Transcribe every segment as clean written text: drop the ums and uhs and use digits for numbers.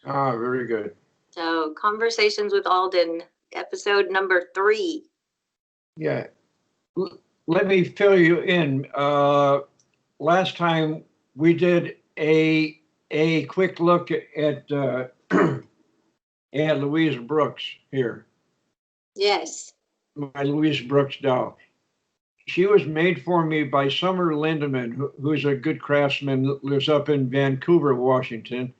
Ah, very good. So, Conversations with Alden, episode number 3. Yeah. Let me fill you in. Last time we did a quick look at at Louise Brooks here, Yes. my Louise Brooks doll. She was made for me by Summer Lindeman, who's a good craftsman, lives up in Vancouver, Washington.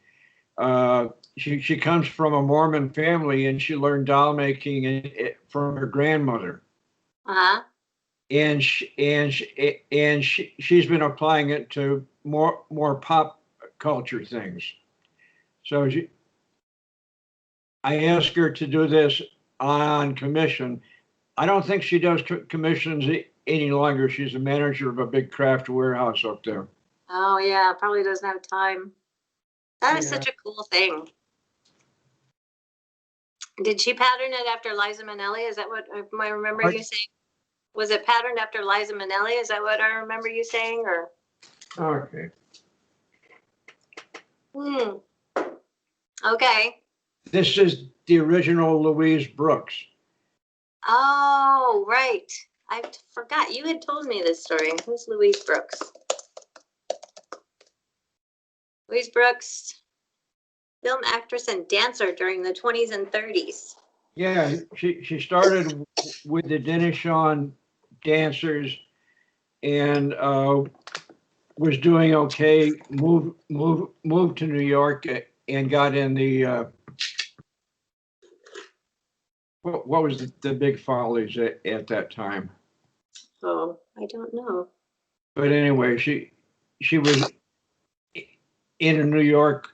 She comes from a Mormon family, and she learned doll making from her grandmother. Uh-huh. She's been applying it to more pop culture things. So I asked her to do this on commission. I don't think she does commissions any longer. She's a manager of a big craft warehouse up there. Oh, yeah, probably doesn't have time. That is Yeah. such a cool thing. Did she pattern it after Liza Minnelli? Is that what I remember you saying? Was it patterned after Liza Minnelli? Is that what I remember you saying? Or Okay. Okay. This is the original Louise Brooks. Oh, right. I forgot. You had told me this story. Who's Louise Brooks? Louise Brooks, film actress and dancer during the 20s and 30s. Yeah, she started with the Denishon dancers and was doing okay. Moved to New York and got in the what was the big follies at that time. Oh, I don't know. But anyway, she was in a New York.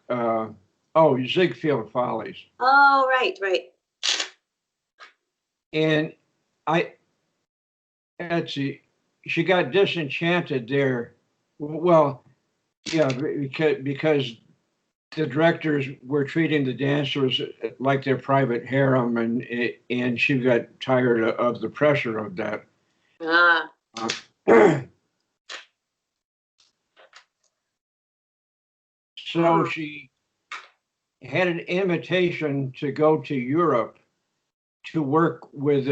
Ziegfeld Follies. Oh, right. And she got disenchanted there. Well, yeah, because the directors were treating the dancers like their private harem, and she got tired of the pressure of that. So she had an invitation to go to Europe to work with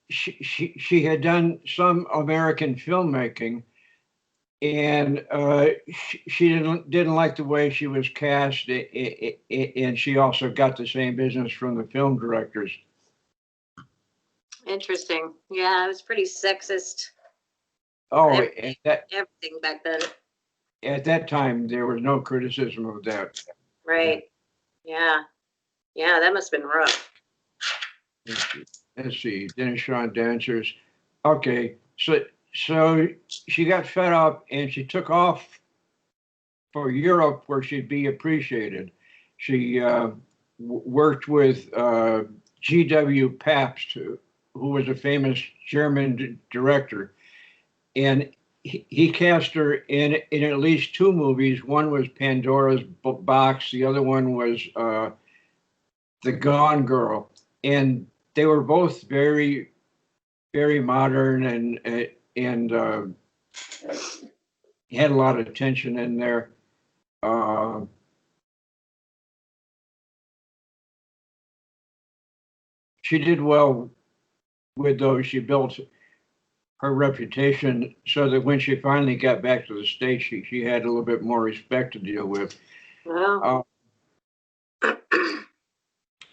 she had done some American filmmaking, and she didn't like the way she was cast, and she also got the same business from the film directors. Interesting. Yeah, it was pretty sexist. Oh, everything back then. At that time, there was no criticism of that. Right. Yeah. Yeah, that must have been rough. Let's see. Denishon dancers. Okay, so she got fed up and she took off for Europe where she'd be appreciated. She worked with G.W. Pabst, who was a famous German director, and he cast her in at least 2 movies. One was Pandora's Box. The other one was The Gone Girl, and they were both very, very modern and had a lot of tension in there. She did well with those. She built her reputation so that when she finally got back to the States, she had a little bit more respect to deal with. Wow.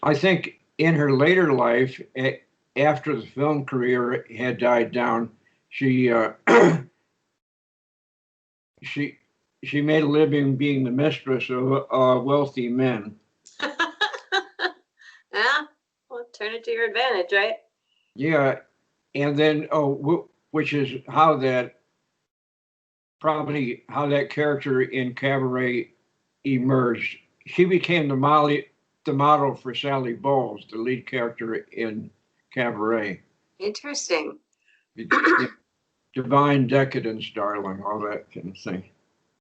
I think in her later life, after the film career had died down, she she made a living being the mistress of wealthy men. Yeah, well, turn it to your advantage, right? Yeah, and then which is how that character in Cabaret emerged. She became the model for Sally Bowles, the lead character in Cabaret. Interesting. Divine decadence, darling, all that kind of thing.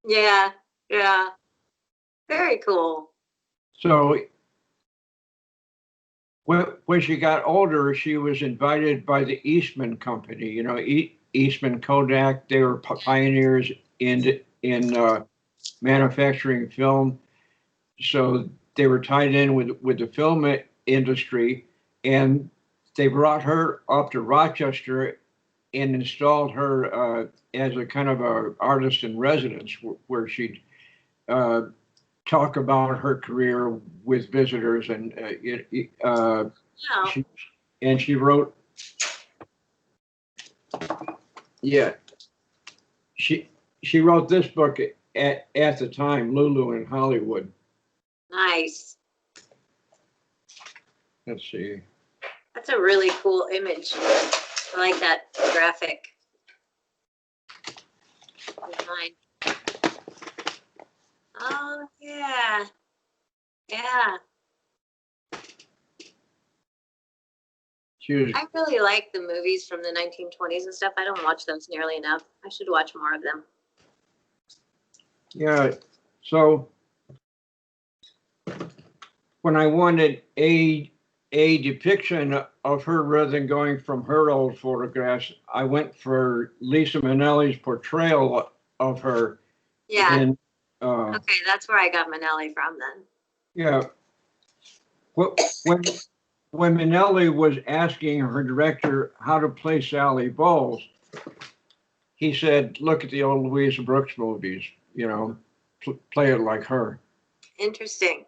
Yeah. Very cool. So when she got older, she was invited by the Eastman Company. You know, Eastman Kodak. They were pioneers in manufacturing film. So they were tied in with the film industry, and they brought her up to Rochester and installed her as a kind of a artist in residence, where she'd talk about her career with visitors, and Wow. she wrote, yeah, she wrote this book at the time, Lulu in Hollywood. Nice. Let's see. That's a really cool image. I like that graphic design. Oh, yeah. Yeah. She was, I really like the movies from the 1920s and stuff. I don't watch those nearly enough. I should watch more of them. yeah. So when I wanted a depiction of her rather than going from her old photographs, I went for Lisa Minnelli's portrayal of her. Yeah. And Okay, that's where I got Manelli from then. yeah, when Minnelli was asking her director how to play Sally Bowles, he said, "Look at the old Louise Brooks movies. You know, play it like her." Interesting.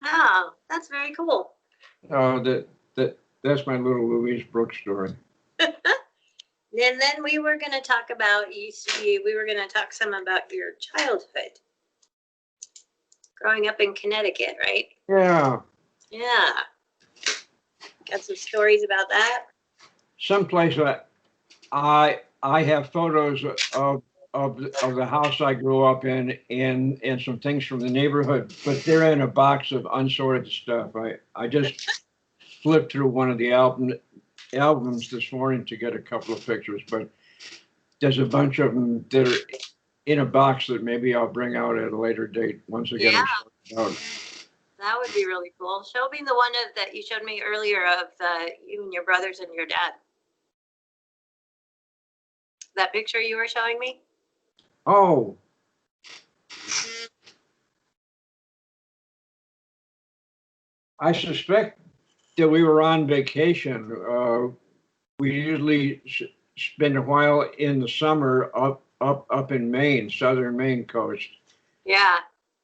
Oh, that's very cool. That's my little Louise Brooks story. And then we were going to talk about, we were going to talk some about your childhood. Growing up in Connecticut, right? Yeah. Yeah. Got some stories about that? Someplace that I have photos of the house I grew up in, and some things from the neighborhood, but they're in a box of unsorted stuff. I just flipped through one of the albums this morning to get a couple of pictures, but there's a bunch of them that are in a box that maybe I'll bring out at a later date once I get them sorted out. That would be really cool. Show me the one that you showed me earlier of you and your brothers and your dad. That picture you were showing me? Oh. I suspect that we were on vacation. We usually spend a while in the summer up in Maine, southern Maine coast. Yeah.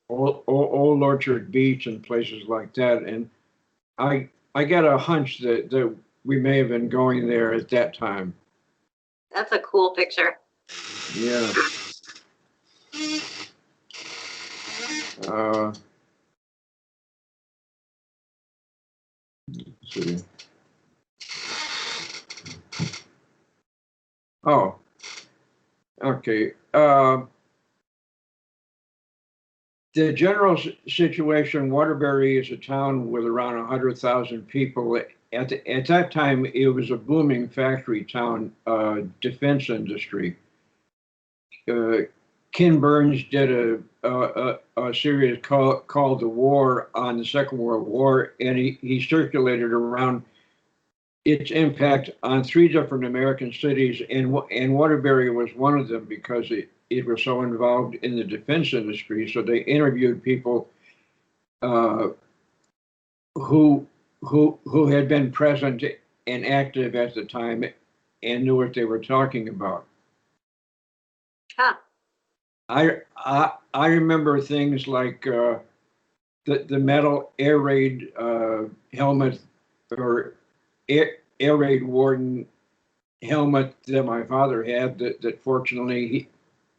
Old Orchard Beach and places like that. And I get a hunch that we may have been going there at that time. That's a cool picture. Yeah. Let's see. Oh, okay. The general situation, Waterbury is a town with around 100,000 people. At that time, it was a booming factory town, defense industry. Ken Burns did a series called The War on the Second World War, and he circulated around its impact on 3 different American cities, and Waterbury was one of them because it was so involved in the defense industry. So they interviewed people who had been present and active at the time and knew what they were talking about. Huh. I remember things like the metal air raid helmet, or air raid warden helmet that my father had, that fortunately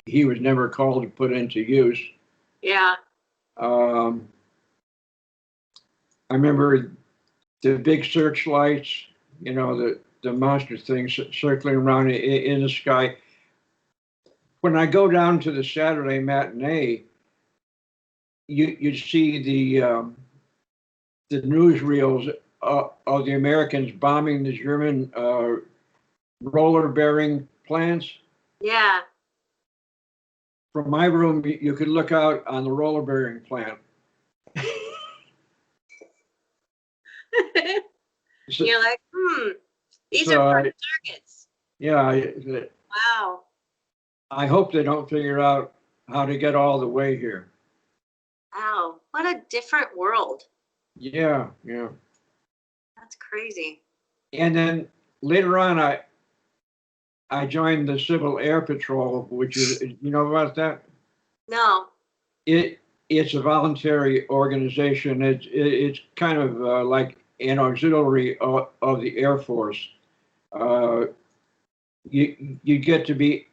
he was never called to put into use. Yeah. I remember the big searchlights, you know, the monster things circling around in the sky. When I go down to the Saturday matinee, you see the newsreels of the Americans bombing the German roller bearing plants. Yeah. From my room, you could look out on the roller bearing plant. You're like, these are prime targets. Yeah. Wow. I hope they don't figure out how to get all the way here. Wow. What a different world. Yeah, yeah. That's crazy. And then later on, I joined the Civil Air Patrol, which is, you know about that? No. It's a voluntary organization. It's kind of like an auxiliary of the Air Force. You get to be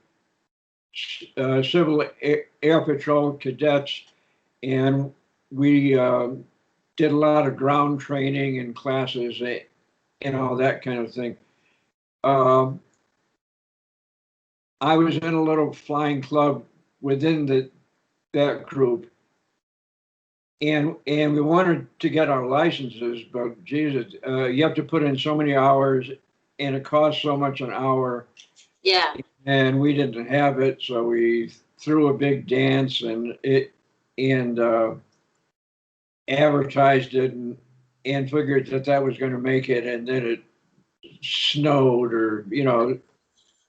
Civil Air Patrol cadets, and we did a lot of ground training and classes and all that kind of thing. I was in a little flying club within that group, and we wanted to get our licenses, but Jesus, you have to put in so many hours, and it costs so much an hour. Yeah. And we didn't have it, so we threw a big dance and advertised it and figured that was going to make it, and then it snowed or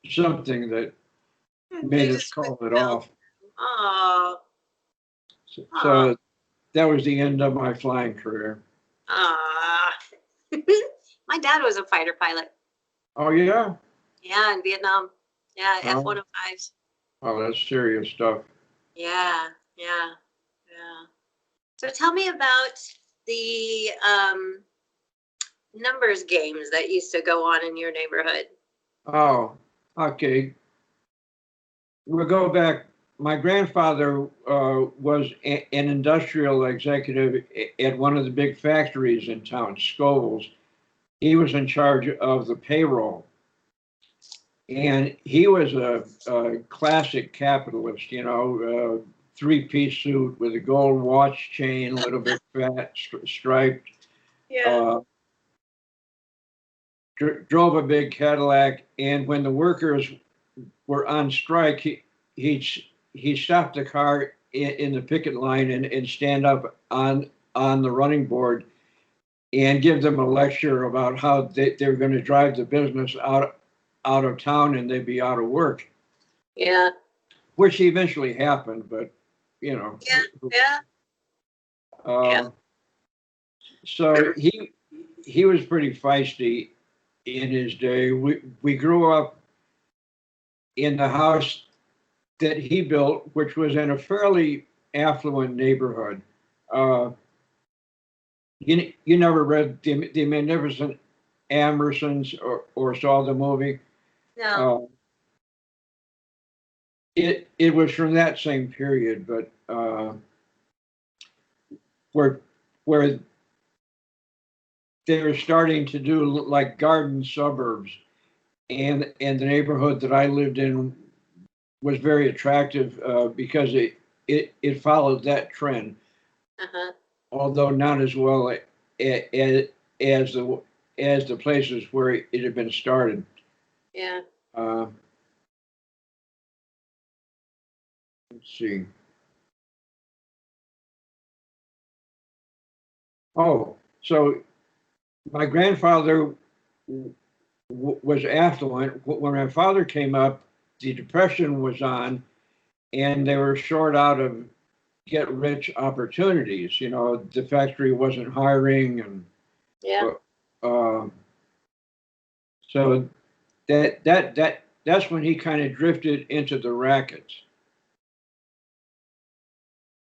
something that made us call it off. Oh. So that was the end of my flying career. My dad was a fighter pilot. Oh yeah? Yeah, in Vietnam. Yeah, F-105s. Oh, that's serious stuff. Yeah. So tell me about the numbers games that used to go on in your neighborhood. Oh, okay. We'll go back. My grandfather was an industrial executive at one of the big factories in town, Scovil's. He was in charge of the payroll. And he was a classic capitalist, three-piece suit with a gold watch chain, a little bit fat, striped. Yeah. Drove a big Cadillac, and when the workers were on strike, he stopped the car in the picket line and stand up on the running board and give them a lecture about how they were going to drive the business out of town and they'd be out of work. Yeah. Which eventually happened, but Yeah. So he was pretty feisty in his day. We grew up in the house that he built, which was in a fairly affluent neighborhood. You never read the Magnificent Ambersons or saw the movie? No. It was from that same period, but where they were starting to do like garden suburbs, and the neighborhood that I lived in was very attractive because it followed that trend, although not as well as the places where it had been started. Yeah. Let's see. Oh, so my grandfather was affluent. When my father came up, the Depression was on, and they were short out of get-rich opportunities. The factory wasn't hiring, and so that's when he kind of drifted into the rackets.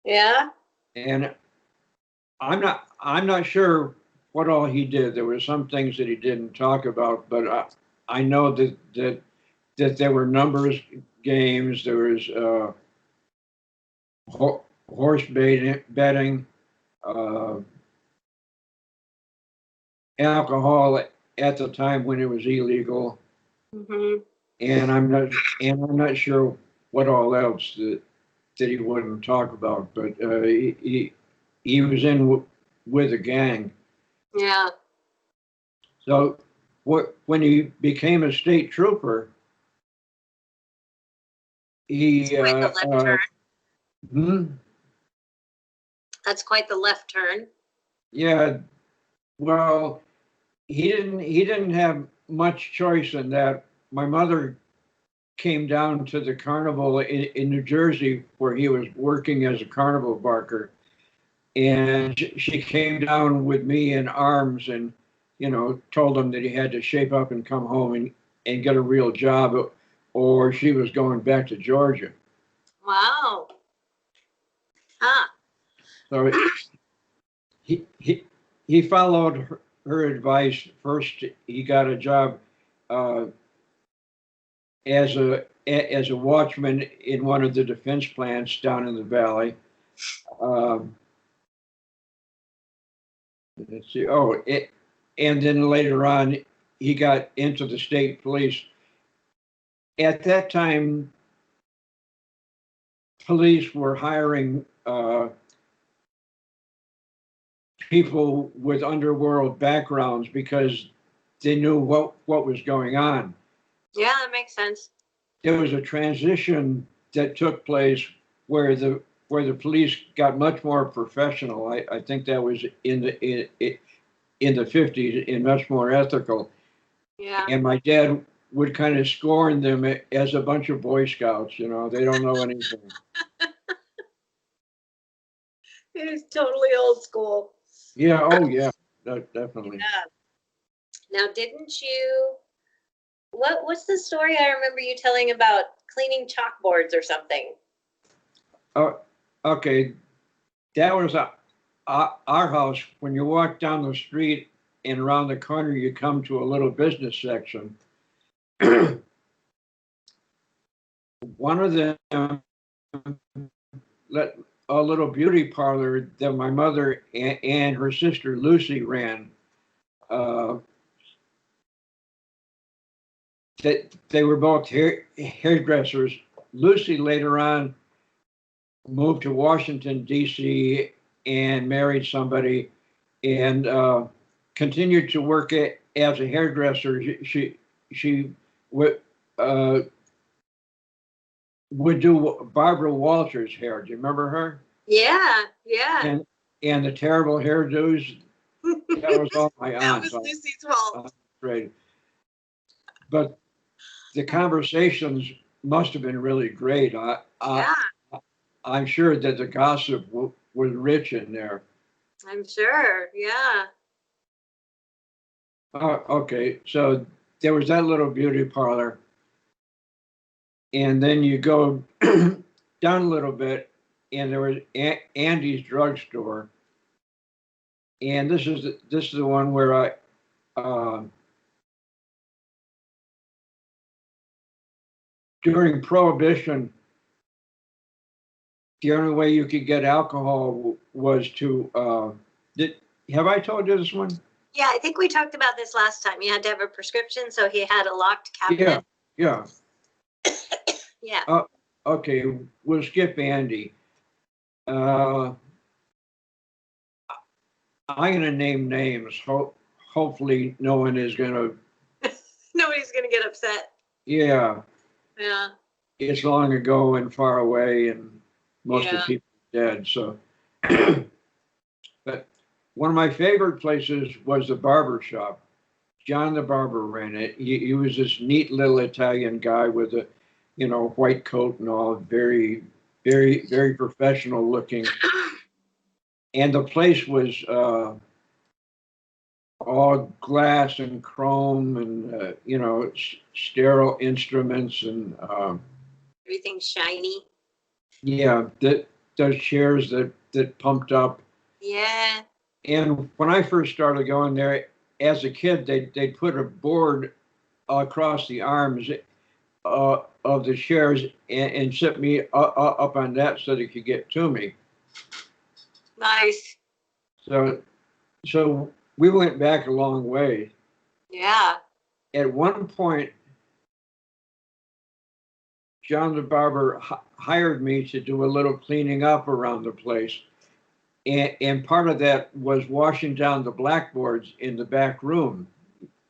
Yeah. And I'm not sure what all he did. There were some things that he didn't talk about, but I know that there were numbers games. There was horse betting, alcohol at the time when it was illegal, and I'm not sure what all else that he wouldn't talk about. But he was in with a gang. Yeah. So when he became a state trooper, he That's quite the left turn. Yeah, well, he didn't have much choice in that. My mother came down to the carnival in New Jersey where he was working as a carnival barker, and she came down with me in arms and, told him that he had to shape up and come home and get a real job, or she was going back to Georgia. Wow. Huh. So he followed her advice. First, he got a job as a watchman in one of the defense plants down in the valley. Let's see. And then later on, he got into the state police. At that time, police were hiring people with underworld backgrounds because they knew what was going on. Yeah, that makes sense. There was a transition that took place where the police got much more professional. I think that was in the 50s and much more ethical. Yeah. And my dad would kind of scorn them as a bunch of Boy Scouts. They don't know anything. It is totally old school. Yeah. Oh, yeah. Definitely. Yeah. Now, didn't you? What's the story I remember you telling about cleaning chalkboards or something? Oh, okay. That was our house. When you walk down the street and around the corner, you come to a little business section. One of them, a little beauty parlor that my mother and her sister Lucy ran. That they were both hairdressers. Lucy later on moved to Washington, D.C. and married somebody and continued to work as a hairdresser. She would do Barbara Walters' hair. Do you remember her? Yeah. And the terrible hairdos. That was all my aunt. That was Lucy's fault. Great. But the conversations must have been really great. I'm sure that the gossip was rich in there. I'm sure. Yeah. Okay, so there was that little beauty parlor. And then you go down a little bit, and there was Andy's drugstore. And this is the one where during Prohibition, the only way you could get alcohol was to have I told you this one? Yeah, I think we talked about this last time. You had to have a prescription, so he had a locked cabinet. Yeah. Yeah. Okay, we'll skip Andy. I'm going to name names. Hopefully, no one is going to. Nobody's going to get upset. Yeah. Yeah. It's long ago and far away, and most of the people are dead. So, but one of my favorite places was the Barber Shop. John the Barber ran it. He was this neat little Italian guy with a, white coat and all, very, very, very professional looking. And the place was all glass and chrome and, sterile instruments and everything's shiny. Yeah, those chairs that pumped up. Yeah. And when I first started going there, as a kid, they'd put a board across the arms of the chairs and set me up on that so they could get to me. Nice. So we went back a long way. Yeah. At one point, John the Barber hired me to do a little cleaning up around the place. And part of that was washing down the blackboards in the back room.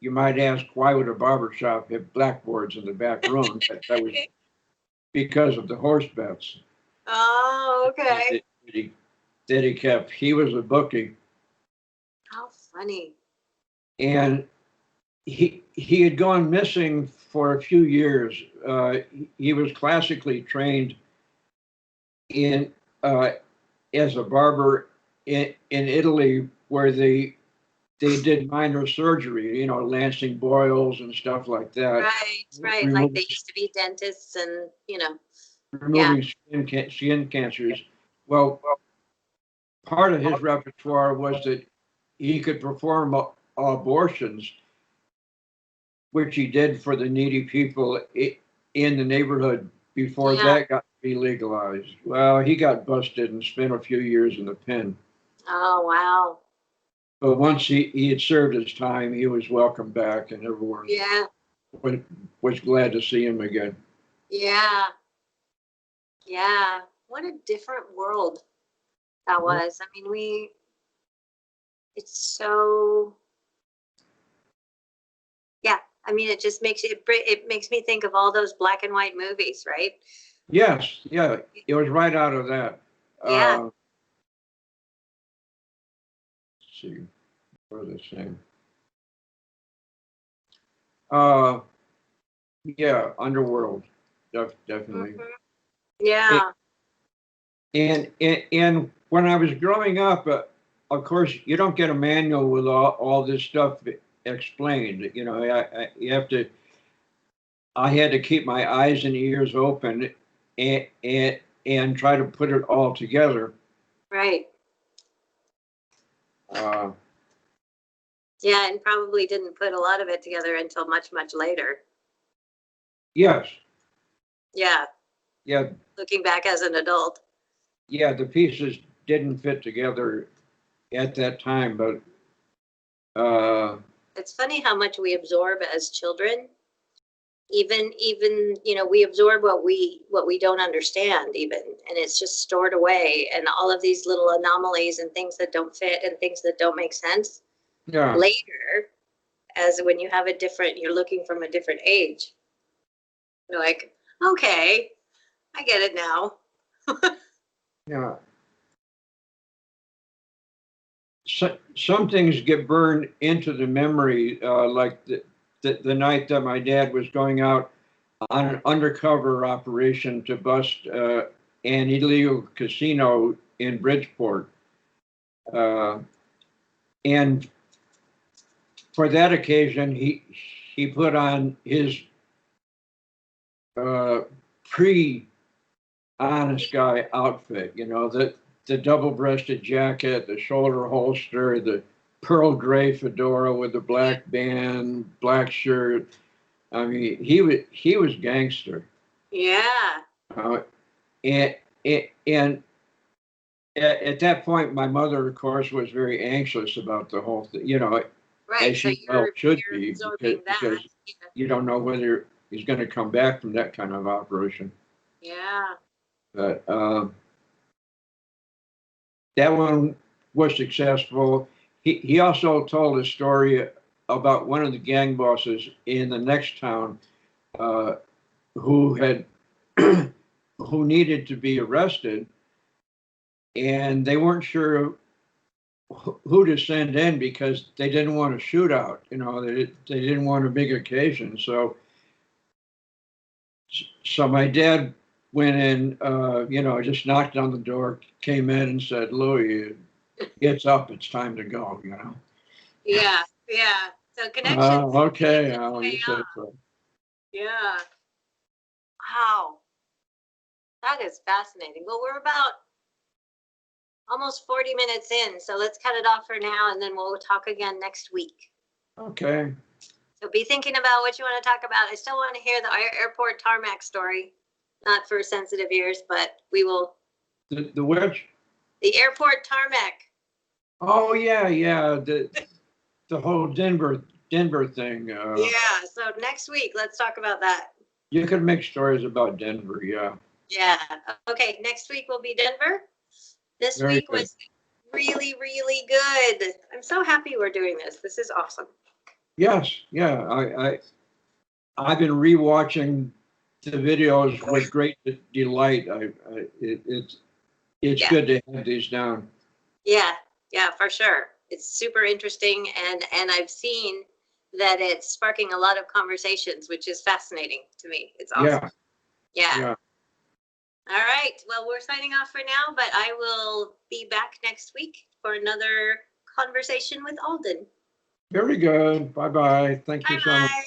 You might ask, why would a barber shop have blackboards in the back room? That was because of the horse bets. Oh, okay. That he kept. He was a bookie. How funny. And he had gone missing for a few years. He was classically trained in as a barber in Italy where they did minor surgery, you know, lancing boils and stuff like that. Right, right. Like Removing, they used to be dentists and, yeah, removing skin cancers. Well, part of his repertoire was that he could perform abortions, which he did for the needy people in the neighborhood before yeah. that got to be legalized. Well, he got busted and spent a few years in the pen. Oh, wow. But once he had served his time, he was welcome back, and everyone Yeah, was glad to see him again. yeah, yeah. What a different world that was. I mean, it's so, yeah. I mean, it just it makes me think of all those black and white movies, right? Yes, yeah, it was right out of that. Yeah. Let's see, what was I saying? Uh, yeah, Underworld, definitely. Mhm. Yeah. And when I was growing up, of course, you don't get a manual with all this stuff explained. You know, you have to. I had to keep my eyes and ears open and try to put it all together. Right. Uh, Yeah, and probably didn't put a lot of it together until much, much later. yes, Yeah, yeah, looking back as an adult. yeah. The pieces didn't fit together at that time, but It's funny how much we absorb as children. Even, we absorb what we don't understand even, and it's just stored away, and all of these little anomalies and things that don't fit and things that don't make sense yeah, later, as when you're looking from a different age. You're like, okay, I get it now. yeah. Some things get burned into the memory, like the night that my dad was going out on an undercover operation to bust an illegal casino in Bridgeport. Uh, and for that occasion, he put on his uh, pre honest guy outfit, you know, the double breasted jacket, the shoulder holster, the pearl gray fedora with the black band, black shirt. I mean, he was gangster. Yeah. Uh, and, and at that point, my mother, of course, was very anxious about the whole thing, you know, Right. as So she well should you're be, absorbing because that. you don't know whether he's going to come back from that kind of operation. Yeah. But that one was successful. He also told a story about one of the gang bosses in the next town uh, who had who needed to be arrested, and they weren't sure who to send in because they didn't want a shootout. You know, they didn't want a big occasion. So my dad went in, you know, just knocked on the door, came in, and said, "Louis, it's up. It's time to go." You know. Yeah. Yeah. So connections. Okay, It's Al, way you said up. so. Yeah. Wow. That is fascinating. Well, we're about almost 40 minutes in, so let's cut it off for now, and then we'll talk again next week. Okay. So be thinking about what you want to talk about. I still want to hear the airport tarmac story, not for sensitive ears, but we will. The which? The airport tarmac. Oh yeah, yeah. The whole Denver thing. Yeah. So next week, let's talk about that. You could make stories about Denver. Yeah. Yeah. Okay. Next week will be Denver. This Very week good. was really, really good. I'm so happy we're doing this. This is awesome. Yes. Yeah. I've been rewatching the videos with great delight. It's Yeah. good to have these down. Yeah. Yeah, for sure. It's super interesting, and I've seen that it's sparking a lot of conversations, which is fascinating to me. It's awesome. Yeah. Yeah. Yeah. All right. Well, we're signing off for now, but I will be back next week. for another conversation with Alden. Very good. Bye-bye. Thank you so much. Bye-bye.